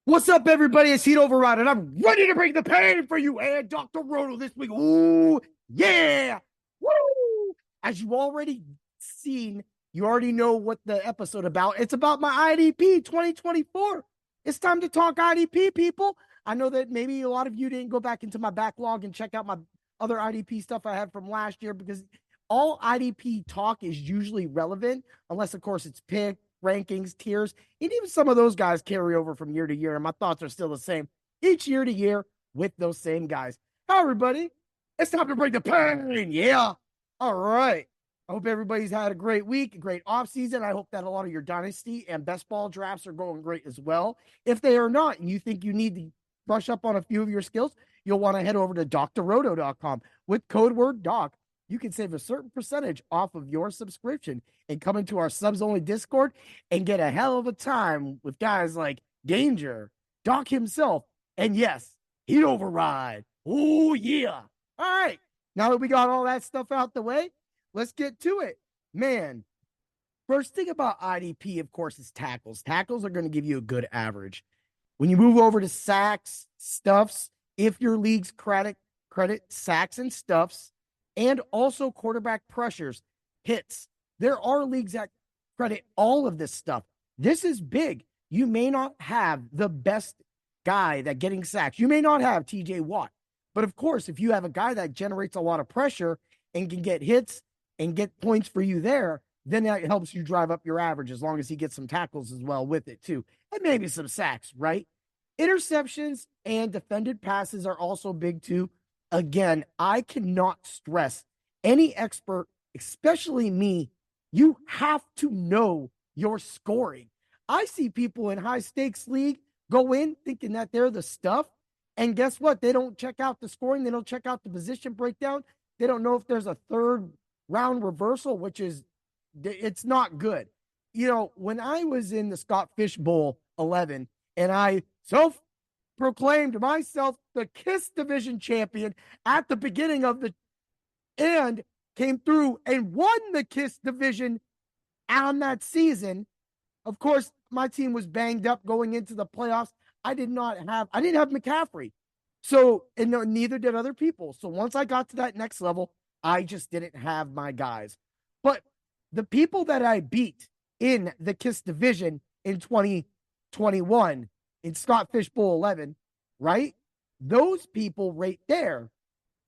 What's up, everybody? It's Heat Override, and I'm ready to bring the pain for you and Dr. Roto this week. Ooh, yeah! Woo! As you already seen, you already know what the episode about. It's about my IDP 2024. It's time to talk IDP, people. I know that maybe a lot of you didn't go back into my backlog and check out my other IDP stuff I had from last year because all IDP talk is usually relevant, unless, of course, it's pick, rankings, tiers, and even some of those guys carry over from year to year. And my thoughts are still the same each year to year with those same guys. Hi, everybody. It's time to break the pain. Yeah. All right. I hope everybody's had a great week, a great offseason. I hope that a lot of your dynasty and best ball drafts are going great as well. If they are not, and you think you need to brush up on a few of your skills, you'll want to head over to drroto.com with code word doc. You can save a certain percentage off of your subscription and come into our subs only Discord and get a hell of a time with guys like Danger, Doc himself, and yes, Heat Override. Oh, yeah. All right. Now that we got all that stuff out the way, let's get to it. Man, first thing about IDP, of course, is tackles. Tackles are going to give you a good average. When you move over to sacks, stuffs, if your league's credit sacks and stuffs, and also quarterback pressures, hits. There are leagues that credit all of this stuff. This is big. You may not have the best guy that getting sacks. You may not have TJ Watt. But of course, if you have a guy that generates a lot of pressure and can get hits and get points for you there, then that helps you drive up your average as long as he gets some tackles as well with it too. And maybe some sacks, right? Interceptions and defended passes are also big too. Again, I cannot stress any expert, especially me, you have to know your scoring. I see people in high stakes league go in thinking that they're the stuff. And guess what? They don't check out the scoring. They don't check out the position breakdown. They don't know if there's a third round reversal, which is, it's not good. You know, when I was in the Scott Fish Bowl 11 and I proclaimed myself the KISS division champion at the beginning of the and came through and won the KISS division on that season. Of course, my team was banged up going into the playoffs. I didn't have McCaffrey. So, and no, neither did other people. So once I got to that next level, I just didn't have my guys. But the people that I beat in the KISS division in 2021 in Scott Fish Bowl 11, right? Those people right there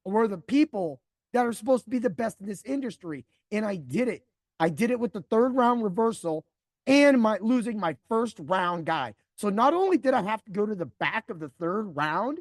were the people that are supposed to be the best in this industry. And I did it. I did it with the third round reversal and losing my first round guy. So not only did I have to go to the back of the third round,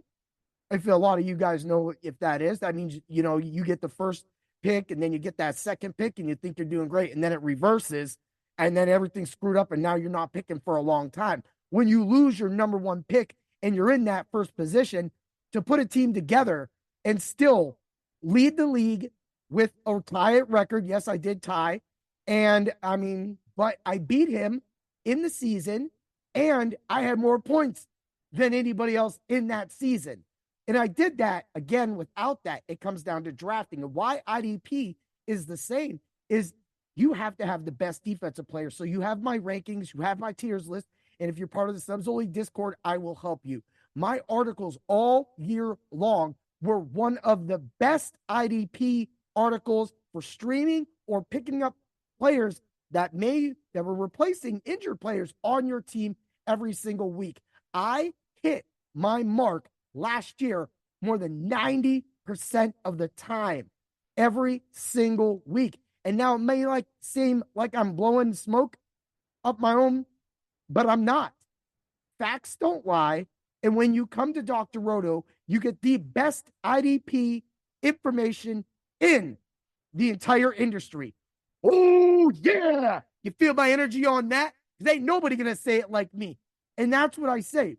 if a lot of you guys know if that is, that means, you know, you get the first pick and then you get that second pick and you think you're doing great. And then it reverses and then everything's screwed up and now you're not picking for a long time. When you lose your number one pick and you're in that first position, to put a team together and still lead the league with a tie at record. Yes, I did tie. And I mean, but I beat him in the season and I had more points than anybody else in that season. And I did that again without that. It comes down to drafting. And why IDP is the same is you have to have the best defensive player. So you have my rankings, you have my tiers list. And if you're part of the subs only Discord, I will help you. My articles all year long were one of the best IDP articles for streaming or picking up players that were replacing injured players on your team every single week. I hit my mark last year more than 90% of the time, every single week. And now it may seem like I'm blowing smoke up my own, but I'm not. Facts don't lie. And when you come to Dr. Roto, you get the best IDP information in the entire industry. Oh, yeah. You feel my energy on that? Because ain't nobody going to say it like me. And that's what I say.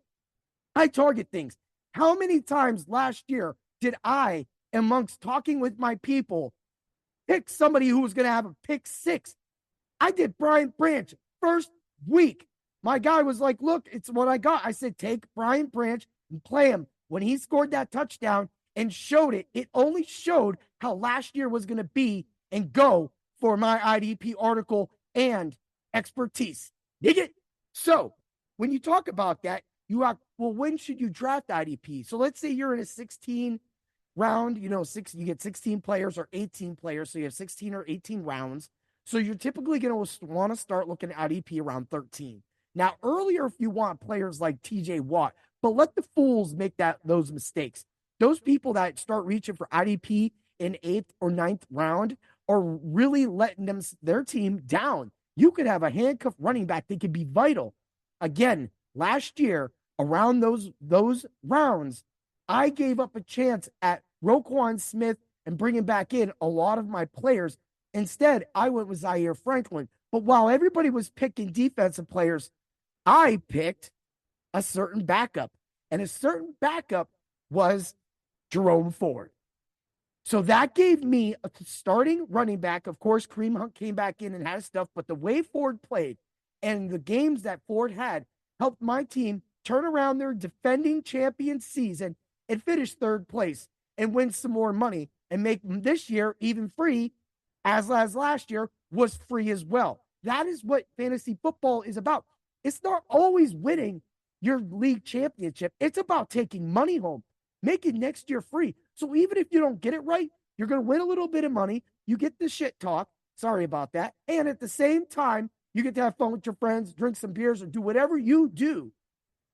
I target things. How many times last year did I, amongst talking with my people, pick somebody who was going to have a pick six? I did Brian Branch first week. My guy was like, look, it's what I got. I said, take Brian Branch and play him. When he scored that touchdown and showed it, it only showed how last year was going to be and go for my IDP article and expertise. Dig it? So when you talk about that, well, when should you draft IDP? So let's say you're in a 16 round, you get 16 players or 18 players. So you have 16 or 18 rounds. So you're typically going to want to start looking at IDP around 13. Now, earlier, if you want players like TJ Watt, but let the fools make those mistakes. Those people that start reaching for IDP in 8th or 9th round are really letting their team down. You could have a handcuffed running back that could be vital. Again, last year, around those rounds, I gave up a chance at Roquan Smith and bringing back in a lot of my players. Instead, I went with Zaire Franklin. But while everybody was picking defensive players, I picked a certain backup. And a certain backup was Jerome Ford. So that gave me a starting running back. Of course, Kareem Hunt came back in and had stuff, but the way Ford played and the games that Ford had helped my team turn around their defending champion season and finish 3rd place and win some more money and make this year even free, as last year was free as well. That is what fantasy football is about. It's not always winning your league championship. It's about taking money home, making next year free. So even if you don't get it right, you're going to win a little bit of money. You get the shit talk. Sorry about that. And at the same time, you get to have fun with your friends, drink some beers, or do whatever you do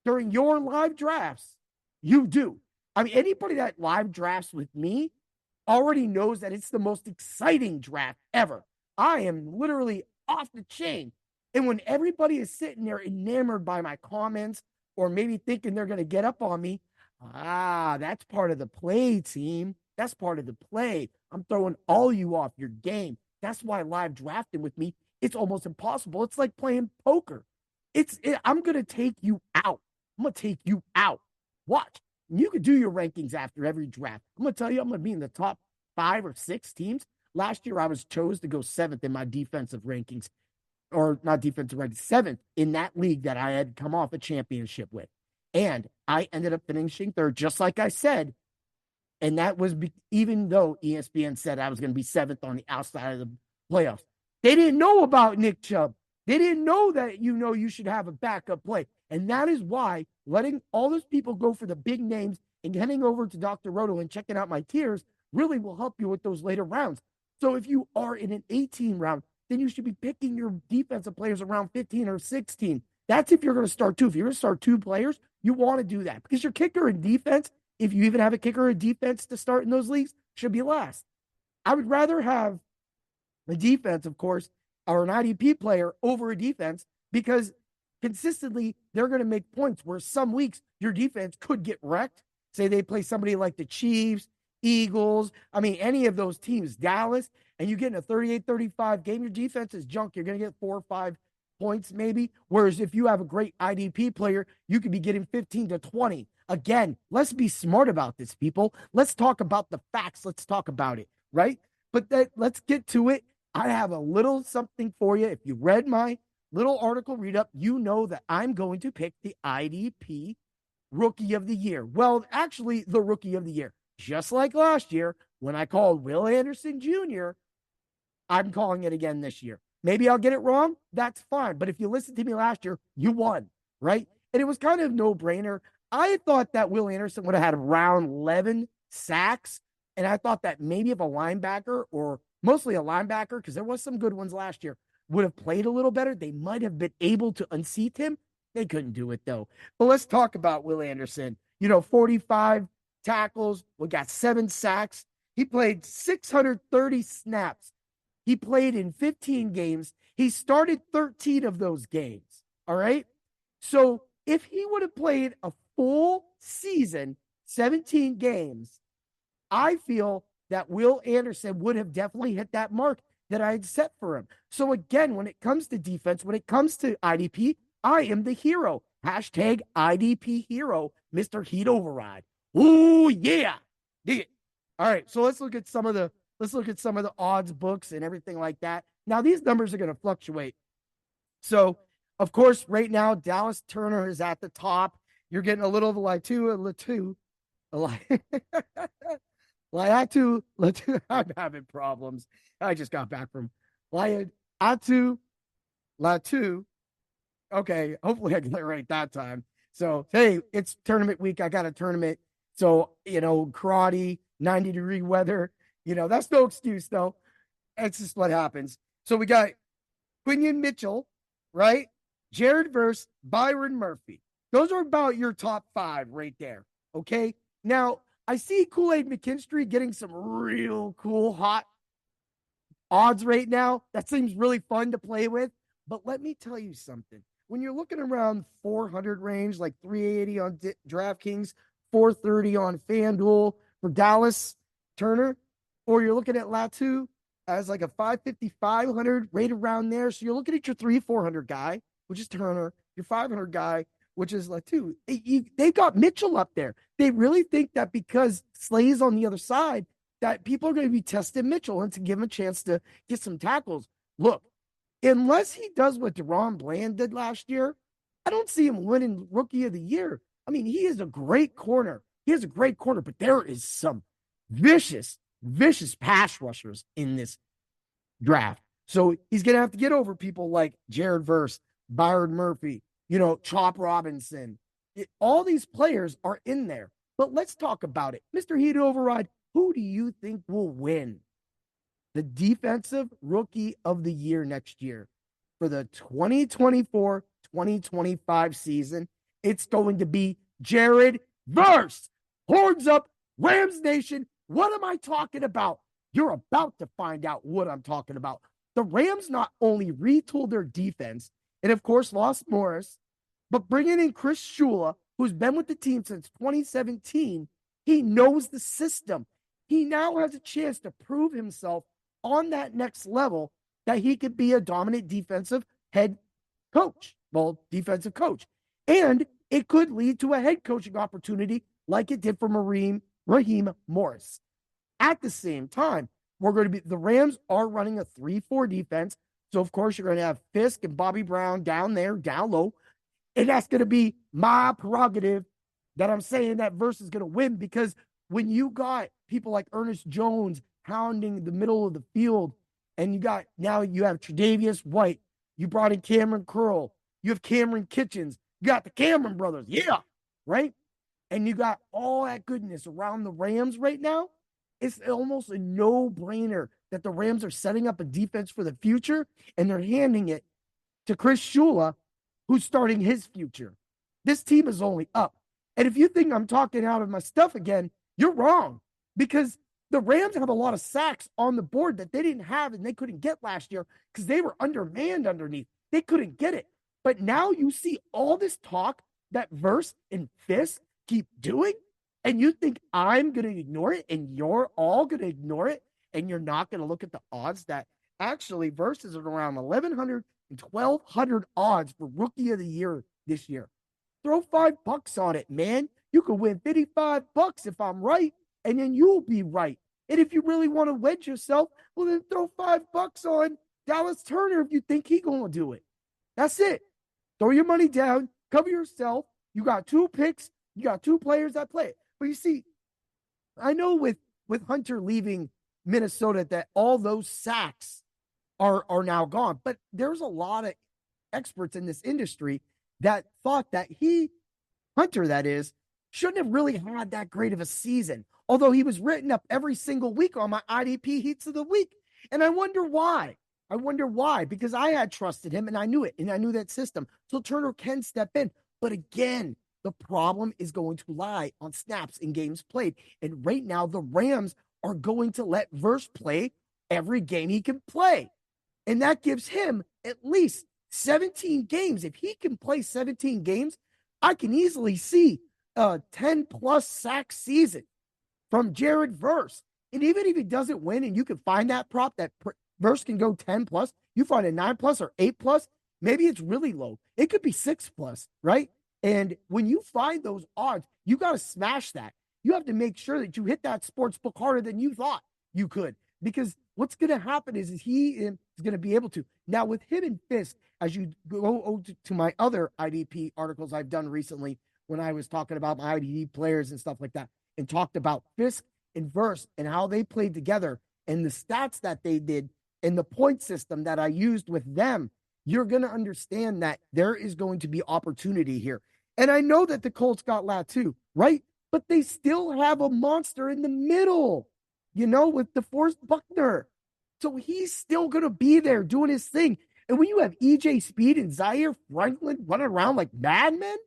during your live drafts. You do. I mean, anybody that live drafts with me already knows that it's the most exciting draft ever. I am literally off the chain. And when everybody is sitting there enamored by my comments or maybe thinking they're going to get up on me, that's part of the play, team. That's part of the play. I'm throwing all you off your game. That's why live drafting with me, it's almost impossible. It's like playing poker. I'm going to take you out. I'm going to take you out. Watch. You can do your rankings after every draft. I'm going to tell you, I'm going to be in the top 5 or 6 teams. Last year, I was chose to go 7th in my defensive rankings, or not defensive rankings, 7th in that league that I had come off a championship with. And I ended up finishing 3rd, just like I said. And that was even though ESPN said I was going to be 7th on the outside of the playoffs. They didn't know about Nick Chubb. They didn't know that you should have a backup play. And that is why letting all those people go for the big names and heading over to Dr. Roto and checking out my tiers really will help you with those later rounds. So if you are in an 18 round, then you should be picking your defensive players around 15 or 16. That's if you're going to start 2. If you're going to start 2 players, you want to do that because your kicker and defense, if you even have a kicker or defense to start in those leagues, should be last. I would rather have a defense, of course, or an IDP player over a defense because consistently they're going to make points where some weeks your defense could get wrecked. Say they play somebody like the Chiefs, Eagles, any of those teams, Dallas, and you get in a 38-35 game, your defense is junk. You're going to get 4 or 5 points maybe. Whereas if you have a great IDP player, you could be getting 15 to 20. Again, let's be smart about this, people. Let's talk about the facts. Let's talk about it, right? But let's get to it. I have a little something for you. If you read my little article read up, you know that I'm going to pick the IDP Rookie of the Year. Well, actually, the Rookie of the Year. Just like last year, when I called Will Anderson Jr., I'm calling it again this year. Maybe I'll get it wrong. That's fine. But if you listened to me last year, you won, right? And it was kind of no-brainer. I thought that Will Anderson would have had around 11 sacks. And I thought that maybe if a linebacker, or mostly a linebacker, because there was some good ones last year, would have played a little better, they might have been able to unseat him. They couldn't do it, though. But let's talk about Will Anderson. 45 tackles. We got 7 sacks. He played 630 snaps. He played in 15 games. He started 13 of those games. All right. So if he would have played a full season, 17 games, I feel that Will Anderson would have definitely hit that mark that I had set for him. So again, when it comes to defense, when it comes to IDP, I am the hero. Hashtag IDP hero, Mr. Heat Override. Ooh, yeah. Dig it. All right. So let's look at some of the odds books and everything like that. Now, these numbers are going to fluctuate. So, of course, right now, Dallas Turner is at the top. You're getting a little of Latu. I'm having problems. I just got back from Latu. Okay, hopefully I get it right that time. So, hey, it's tournament week. I got a tournament. So, karate, 90-degree weather, that's no excuse, though. That's just what happens. So we got Quinion Mitchell, right? Jared Verse, Byron Murphy. Those are about your top 5 right there. Okay. Now, I see Kool-Aid McKinstry getting some real cool, hot odds right now. That seems really fun to play with. But let me tell you something. When you're looking around 400 range, like 380 on DraftKings, 430 on FanDuel for Dallas Turner, or you're looking at Latu as like a 550, 500 right around there. So you're looking at your 400 guy, which is Turner, your 500 guy, which is Latu. They've got Mitchell up there. They really think that because Slay's on the other side, that people are going to be testing Mitchell and to give him a chance to get some tackles. Look, unless he does what Deron Bland did last year, I don't see him winning Rookie of the Year. I mean, he is a great corner. He is a great corner, but there is some vicious pass rushers in this draft. So he's going to have to get over people like Jared Verse, Byron Murphy, Chop Robinson. All these players are in there. But let's talk about it. Mr. Heat Override, who do you think will win the Defensive Rookie of the Year next year for the 2024-2025 season? It's going to be Jared Verse. Horns up, Rams Nation. What am I talking about? You're about to find out what I'm talking about. The Rams not only retooled their defense and, of course, lost Morris, but bringing in Chris Shula, who's been with the team since 2017, he knows the system. He now has a chance to prove himself on that next level that he could be a dominant defensive defensive coach. And it could lead to a head coaching opportunity like it did for Raheem Morris. At the same time, the Rams are running a 3-4 defense. So, of course, you're going to have Fisk and Bobby Brown down there, down low. And that's going to be my prerogative that I'm saying that Verse is going to win, because when you got people like Ernest Jones hounding the middle of the field, and you have Tre'Davious White, you brought in Cameron Curl, you have Cameron Kitchens, you got the Cameron brothers, yeah, right? And you got all that goodness around the Rams right now. It's almost a no-brainer that the Rams are setting up a defense for the future, and they're handing it to Chris Shula, who's starting his future. This team is only up. And if you think I'm talking out of my stuff again, you're wrong, because the Rams have a lot of sacks on the board that they didn't have and they couldn't get last year because they were undermanned underneath. They couldn't get it. But now you see all this talk that Verse and Fisk keep doing, and you think I'm going to ignore it, and you're all going to ignore it, and you're not going to look at the odds that actually Verse is around 1,100 and 1,200 odds for Rookie of the Year this year. Throw $5 on it, man. You could win $55 if I'm right, and then you'll be right. And if you really want to wedge yourself, well, then throw $5 on Dallas Turner if you think he's going to do it. That's it. Throw your money down, cover yourself. You got 2 picks. You got 2 players that play it. But you see, I know with Hunter leaving Minnesota that all those sacks are now gone. But there's a lot of experts in this industry that thought that Hunter, that is, shouldn't have really had that great of a season, although he was written up every single week on my IDP Heats of the Week. And I wonder why. Because I had trusted him and I knew it, and I knew that system. So Turner can step in. But again, the problem is going to lie on snaps in games played. And right now, the Rams are going to let Verse play every game he can play. And that gives him at least 17 games. If he can play 17 games, I can easily see a 10-plus sack season from Jared Verse. And even if he doesn't win and you can find that prop that Verse can go 10-plus, you find a 9-plus or 8-plus, maybe it's really low. It could be 6-plus, right? And when you find those odds, you got to smash that. You have to make sure that you hit that sports book harder than you thought you could. Because what's going to happen is he is going to be able to. Now, with him and Fisk, as you go to my other IDP articles I've done recently when I was talking about my IDP players and stuff like that, and talked about Fisk and Verse and how they played together and the stats that they did and the point system that I used with them, you're going to understand that there is going to be opportunity here. And I know that the Colts got Latu, right? But they still have a monster in the middle, with DeForest Buckner. So he's still going to be there doing his thing. And when you have EJ Speed and Zaire Franklin running around like madmen,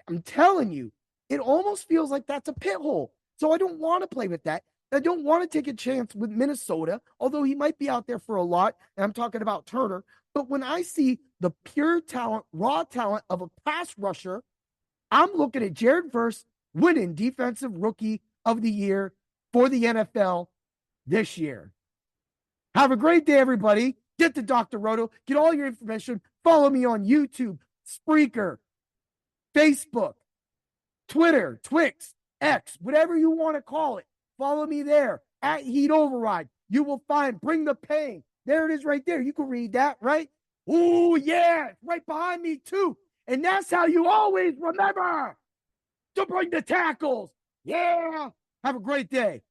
I'm telling you, it almost feels like that's a pit hole. So I don't want to play with that. I don't want to take a chance with Minnesota, although he might be out there for a lot. And I'm talking about Turner. But when I see the pure talent, raw talent of a pass rusher, I'm looking at Jared Verse winning Defensive Rookie of the Year for the NFL this year. Have a great day, everybody. Get to Dr. Roto. Get all your information. Follow me on YouTube, Spreaker, Facebook, Twitter, Twix, X, whatever you want to call it. Follow me there at Heat Override. You will find Bring the Pain. There it is right there. You can read that, right? Ooh, yeah. It's right behind me, too. And that's how you always remember to bring the tackles. Yeah. Have a great day.